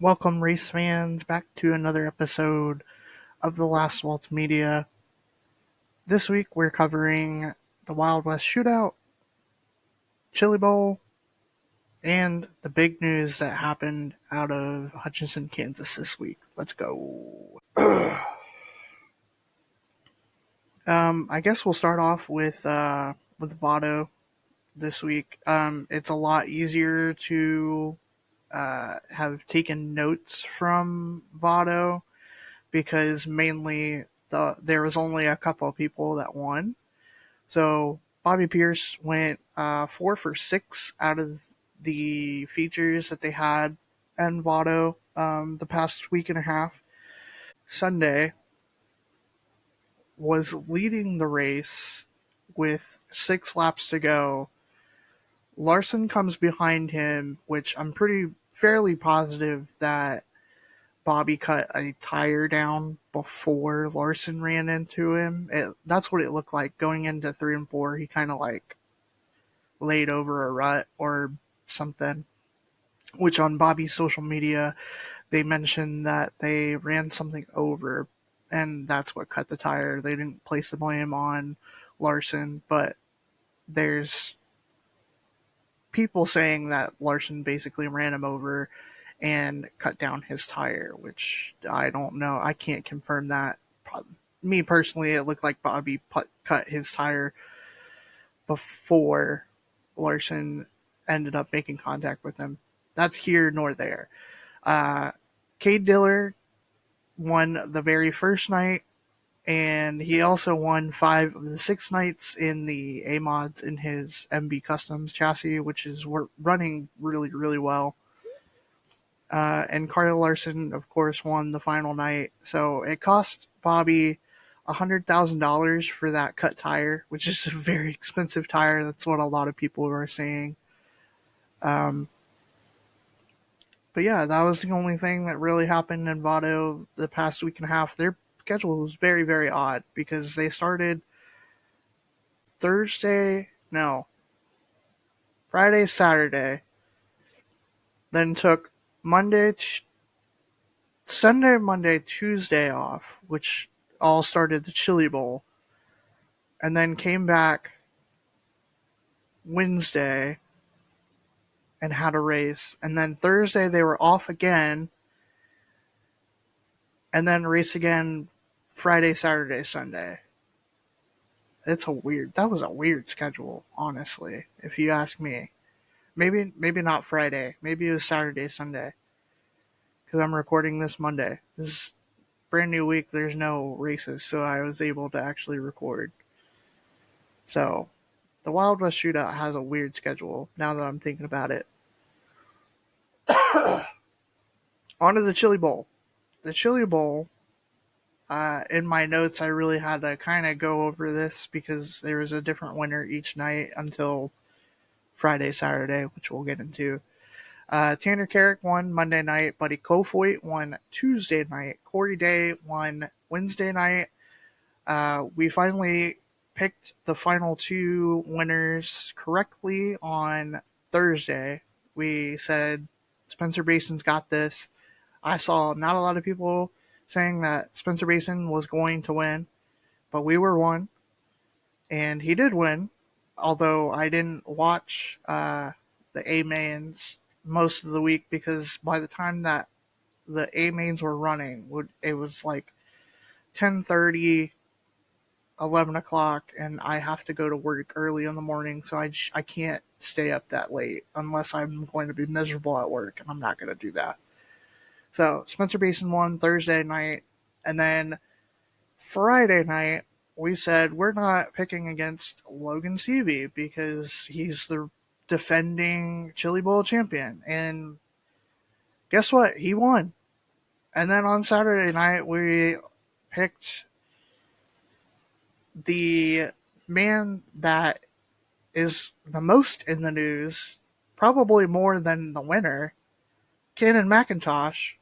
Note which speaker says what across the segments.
Speaker 1: Welcome, race fans, back to another episode of the Last Waltz Media. This week we're covering the Wild West Shootout, Chili Bowl, and the big news that happened out of Hutchinson, Kansas this week. Let's go. I guess we'll start off with Votto this week. It's a lot easier to have taken notes from Votto because mainly there was only a couple of people that won. So Bobby Pierce went 4 for 6 out of the features that they had in Votto the past week and a half. Sunday was leading the race with 6 laps to go. Larson comes behind him, which I'm pretty fairly positive that Bobby cut a tire down before Larson ran into him. That's what it looked like going into 3 and 4. He kind of like laid over a rut or something. Which on Bobby's social media, they mentioned that they ran something over, and that's what cut the tire. They didn't place the blame on Larson, but there's people saying that Larson basically ran him over and cut down his tire, which I don't know. I can't confirm that. Me personally, it looked like Bobby cut his tire before Larson ended up making contact with him. That's here nor there. Uh, Cade Diller won the very first night, and he also won 5 of the 6 nights in the A mods in his MB Customs chassis, which is running really, really well. And Carter Larson, of course, won the final night. So it cost Bobby $100,000 for that cut tire, which is a very expensive tire. That's what a lot of people are saying. Um, but yeah, that was the only thing that really happened in Vado the past week and a half. Their schedule was very, very odd because they started Thursday, no, Friday, Saturday, then took Monday, Sunday, Monday, Tuesday off, which all started the Chili Bowl, and then came back Wednesday and had a race. And then Thursday they were off again, and then race again Friday, Saturday, Sunday. That was a weird schedule, honestly, if you ask me. Maybe not Friday. Maybe it was Saturday, Sunday. Because I'm recording this Monday. This is brand new week. There's no races, so I was able to actually record. So the Wild West Shootout has a weird schedule. Now that I'm thinking about it. On to the Chili Bowl. The Chili Bowl. In my notes, I really had to kind of go over this because there was a different winner each night until Friday, Saturday, which we'll get into. Tanner Carrick won Monday night. Buddy Kofoid won Tuesday night. Corey Day won Wednesday night. We finally picked the final 2 winners correctly on Thursday. We said Spencer Basin's got this. I saw not a lot of people saying that Spencer Basin was going to win, but we were one, and he did win. Although I didn't watch the A mains most of the week because by the time that the A mains were running, it was like 10:30, 11 o'clock, and I have to go to work early in the morning, so I can't stay up that late unless I'm going to be miserable at work, and I'm not going to do that. So Spencer Basin won Thursday night, and then Friday night we said we're not picking against Logan Seavey because he's the defending Chili Bowl champion, and guess what? He won. And then on Saturday night we picked the man that is the most in the news, probably more than the winner, Cannon McIntosh.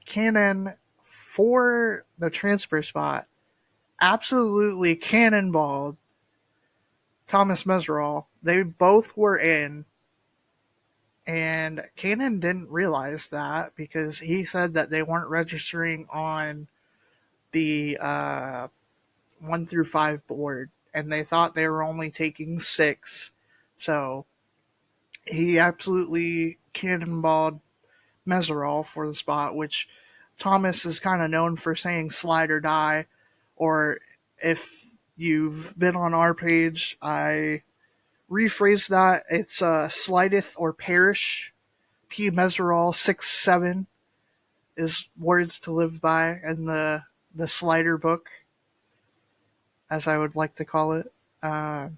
Speaker 1: Cannon for the transfer spot absolutely cannonballed Thomas Meserol. They both were in, And Canon didn't realize that because he said that they weren't registering on the 1 through 5 board, and they thought they were only taking 6. So he absolutely cannonballed Meserol for the spot, which Thomas is kind of known for saying slide or die. Or if you've been on our page, I rephrase that. It's slideth or perish. P. Meserol 6-7 is words to live by in the slider book, as I would like to call it. Uh,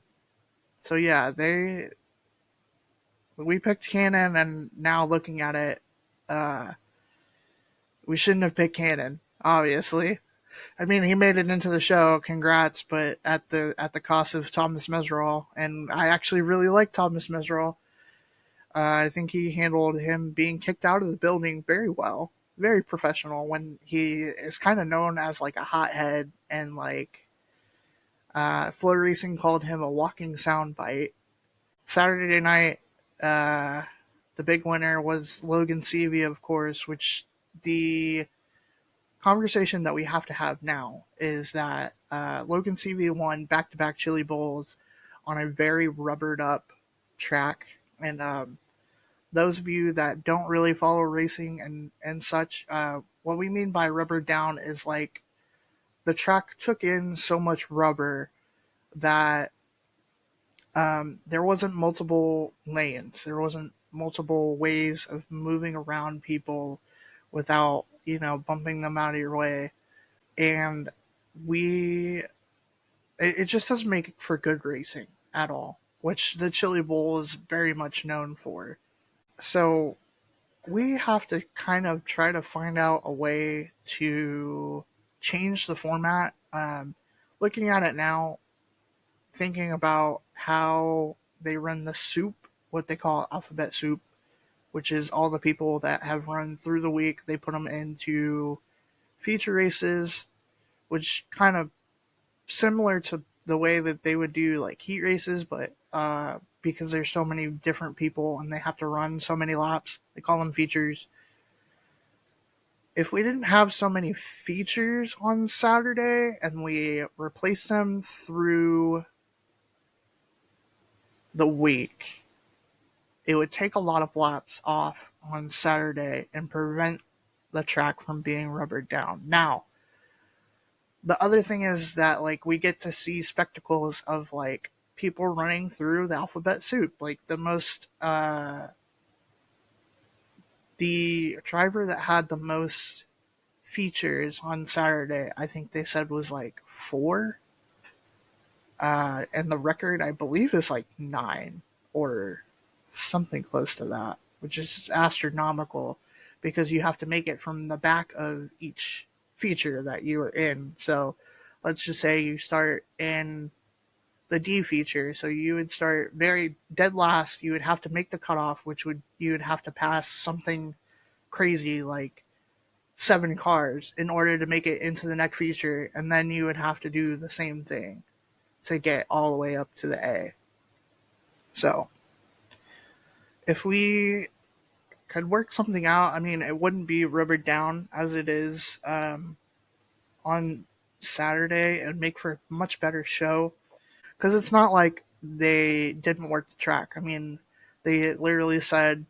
Speaker 1: so yeah, they we picked Cannon, and now looking at it, uh, we shouldn't have picked Cannon. Obviously, I mean he made it into the show. Congrats, but at the cost of Thomas Meserol, and I actually really like Thomas Meserol. I think he handled him being kicked out of the building very well, very professional. When he is kind of known as like a hothead, and like Flow Racing called him a walking soundbite. Saturday night, uh, the big winner was Logan Seavey, of course, which the conversation that we have to have now is that Logan Seavey won back to back Chili Bowls on a very rubbered up track. And those of you that don't really follow racing and such, what we mean by rubbered down is like the track took in so much rubber that there wasn't multiple lanes. There wasn't multiple ways of moving around people without, bumping them out of your way. And we, it just doesn't make for good racing at all, which the Chili Bowl is very much known for. So we have to kind of try to find out a way to change the format. Looking at it now, thinking about how they run the soup, what they call alphabet soup, which is all the people that have run through the week. They put them into feature races, which kind of similar to the way that they would do like heat races, but because there's so many different people and they have to run so many laps, they call them features. If we didn't have so many features on Saturday and we replaced them through the week, it would take a lot of laps off on Saturday and prevent the track from being rubbered down. Now, the other thing is that like we get to see spectacles of like people running through the alphabet soup. Like the driver that had the most features on Saturday, I think they said was like 4. And the record I believe is like 9 or something close to that, which is astronomical because you have to make it from the back of each feature that you are in. So let's just say you start in the D feature, so you would start very dead last. You would have to make the cutoff, which would you would have to pass something crazy like 7 cars in order to make it into the next feature, and then you would have to do the same thing to get all the way up to the A. So if we could work something out, I mean, it wouldn't be rubbered down as it is on Saturday. It would make for a much better show because it's not like they didn't work the track. I mean, they literally said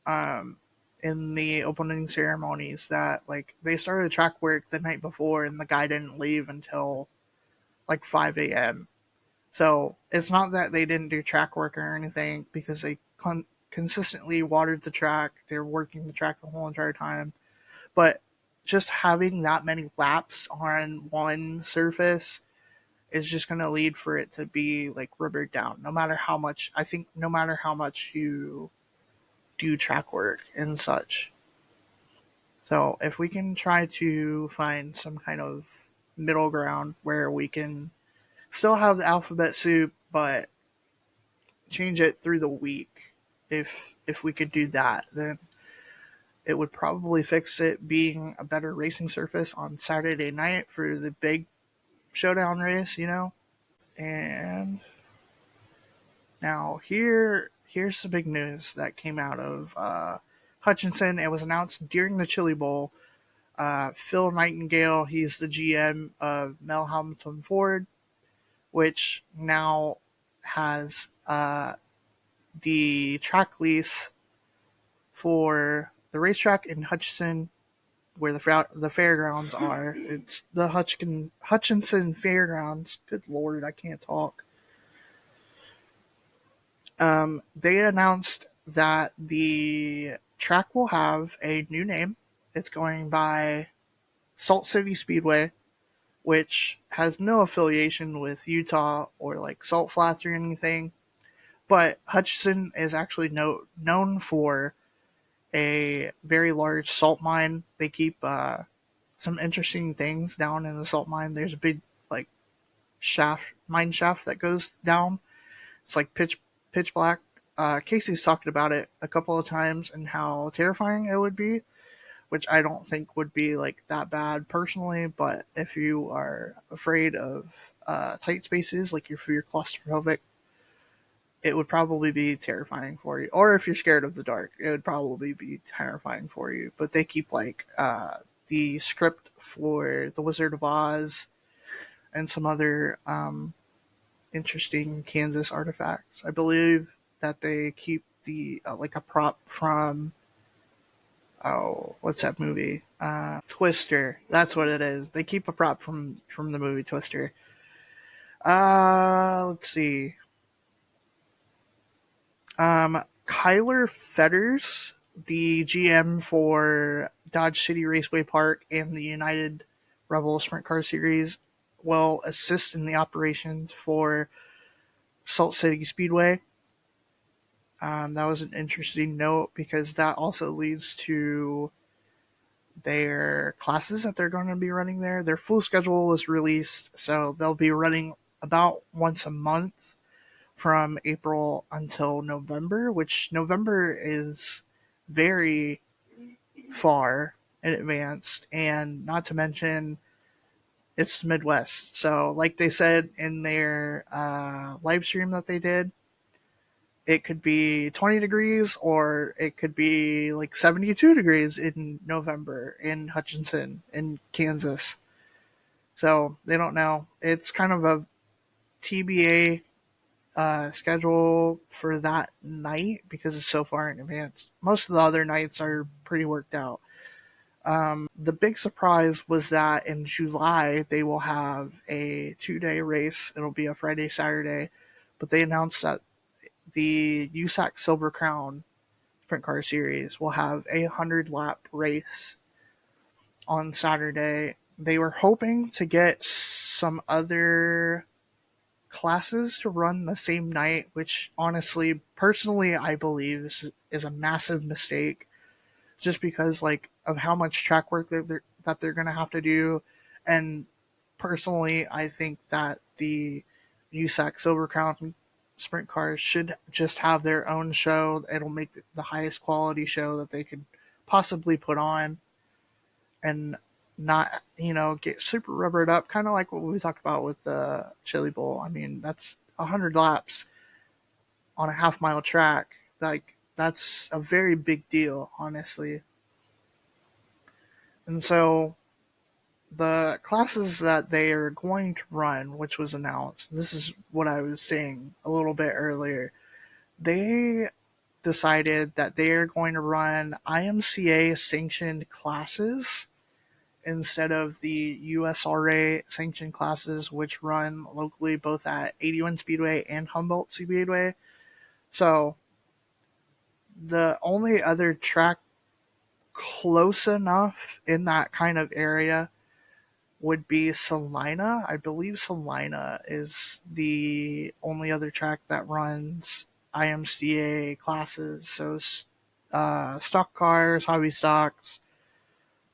Speaker 1: in the opening ceremonies that like they started track work the night before and the guy didn't leave until like 5 a.m. So it's not that they didn't do track work or anything because they consistently watered the track. They're working the track the whole entire time. But just having that many laps on one surface is just going to lead for it to be like rubbered down. No matter how much, I think, no matter how much you do track work and such. So if we can try to find some kind of middle ground where we can still have the alphabet soup, but change it through the week. If we could do that, then it would probably fix it being a better racing surface on Saturday night for the big showdown race, And now here's the big news that came out of Hutchinson. It was announced during the Chili Bowl. Phil Nightingale, he's the GM of Mel Hamilton Ford, which now has the track lease for the racetrack in Hutchinson, where the fairgrounds are. It's the Hutchinson Fairgrounds. Good lord, I can't talk. They announced that the track will have a new name. It's going by Salt City Speedway, which has no affiliation with Utah or like Salt Flats or anything. But Hutchinson is actually known for a very large salt mine. They keep some interesting things down in the salt mine. There's a big like mine shaft that goes down. It's like pitch black. Casey's talked about it a couple of times and how terrifying it would be, which I don't think would be like that bad personally. But if you are afraid of tight spaces, like if you're claustrophobic, it would probably be terrifying for you. Or if you're scared of the dark, it would probably be terrifying for you. But they keep like the script for The Wizard of Oz and some other interesting Kansas artifacts. I believe that they keep the like a prop from what's that movie? Twister. That's what it is. They keep a prop from the movie Twister. Let's see. Kyler Fetters, the GM for Dodge City Raceway Park and the United Rebel Sprint Car Series, will assist in the operations for Salt City Speedway. That was an interesting note because that also leads to their classes that they're going to be running there. Their full schedule was released, so they'll be running about once a month from April until November, which November is very far in advance, and not to mention it's the Midwest. So, like they said in their live stream that they did, it could be 20 degrees or it could be like 72 degrees in November in Hutchinson, in Kansas. So, they don't know. It's kind of a TBA schedule for that night because it's so far in advance. Most of the other nights are pretty worked out. The big surprise was that in July they will have a 2-day race. It'll be a Friday, Saturday, but they announced that the USAC Silver Crown Sprint Car Series will have a 100-lap race on Saturday. They were hoping to get some other classes to run the same night, which honestly, personally, I believe is a massive mistake, just because like of how much track work that they're going to have to do, and personally, I think that the USAC Silver Crown sprint cars should just have their own show. It'll make the highest quality show that they could possibly put on, and not get super rubbered up, kind of like what we talked about with the Chili Bowl. I mean, that's 100 laps on a half-mile track. Like, that's a very big deal, honestly. And so the classes that they are going to run, which was announced, this is what I was saying a little bit earlier. They decided that they are going to run IMCA sanctioned classes instead of the USRA sanctioned classes, which run locally both at 81 Speedway and Humboldt Speedway. So the only other track close enough in that kind of area would be Salina. I believe Salina is the only other track that runs IMCA classes. So stock cars, hobby stocks,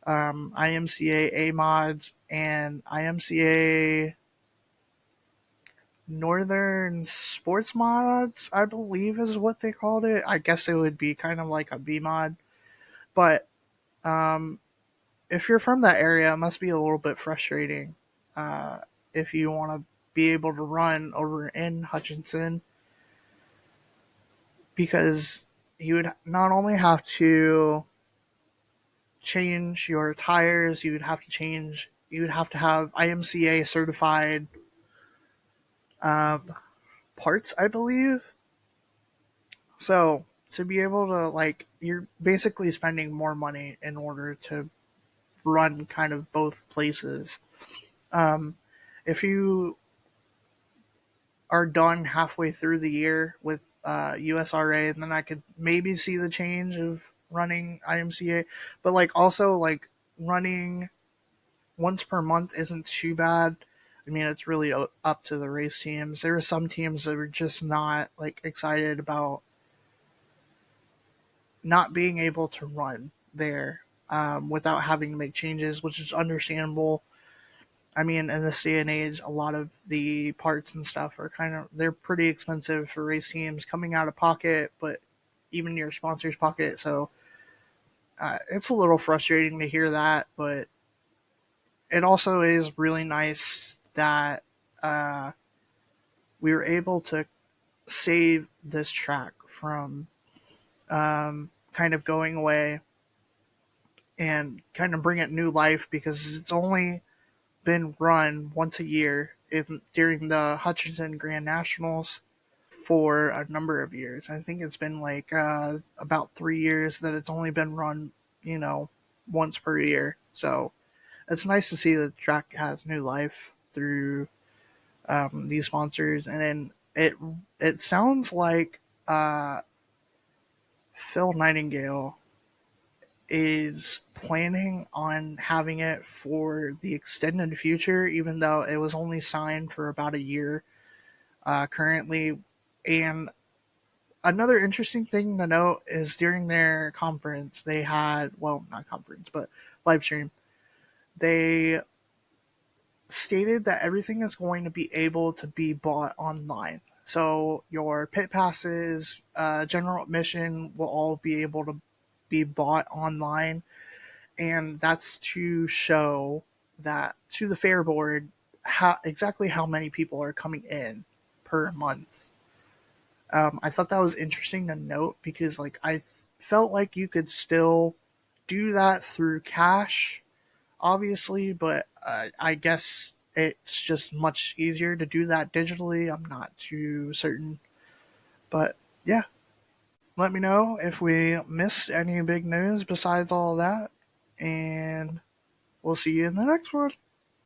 Speaker 1: IMCA A mods, and IMCA Northern Sports Mods, I believe is what they called it. I guess it would be kind of like a B mod. But um, if you're from that area, it must be a little bit frustrating uh, if you want to be able to run over in Hutchinson. because you would not only have to change your tires, you would have to have IMCA certified um, parts, I believe. So to be able to like, you're basically spending more money in order to run kind of both places. Um, if you are done halfway through the year with USRA, and then I could maybe see the change of running IMCA. But like also like running once per month isn't too bad. I mean, it's really up to the race teams. There are some teams that are just not like excited about not being able to run there without having to make changes, which is understandable. I mean, in this day and age, a lot of the parts and stuff are they're pretty expensive for race teams coming out of pocket, but even your sponsor's pocket. So it's a little frustrating to hear that, but it also is really nice that uh, we were able to save this track from kind of going away and kind of bring it new life because it's only been run once a year during the Hutchinson Grand Nationals for a number of years. I think it's been like about 3 years that it's only been run, you know, once per year. So it's nice to see that the track has new life through these sponsors, and then it sounds like Phil Nightingale is planning on having it for the extended future, even though it was only signed for about a year currently. And another interesting thing to note is during their conference, they had, well, not conference, but live stream, they stated that everything is going to be able to be bought online. So your pit passes, general admission will all be able to be bought online, and that's to show that to the fair board how many people are coming in per month. I thought that was interesting to note because like felt like you could still do that through cash, obviously, but I guess it's just much easier to do that digitally. I'm not too certain, but yeah. Let me know if we missed any big news besides all that, and we'll see you in the next one.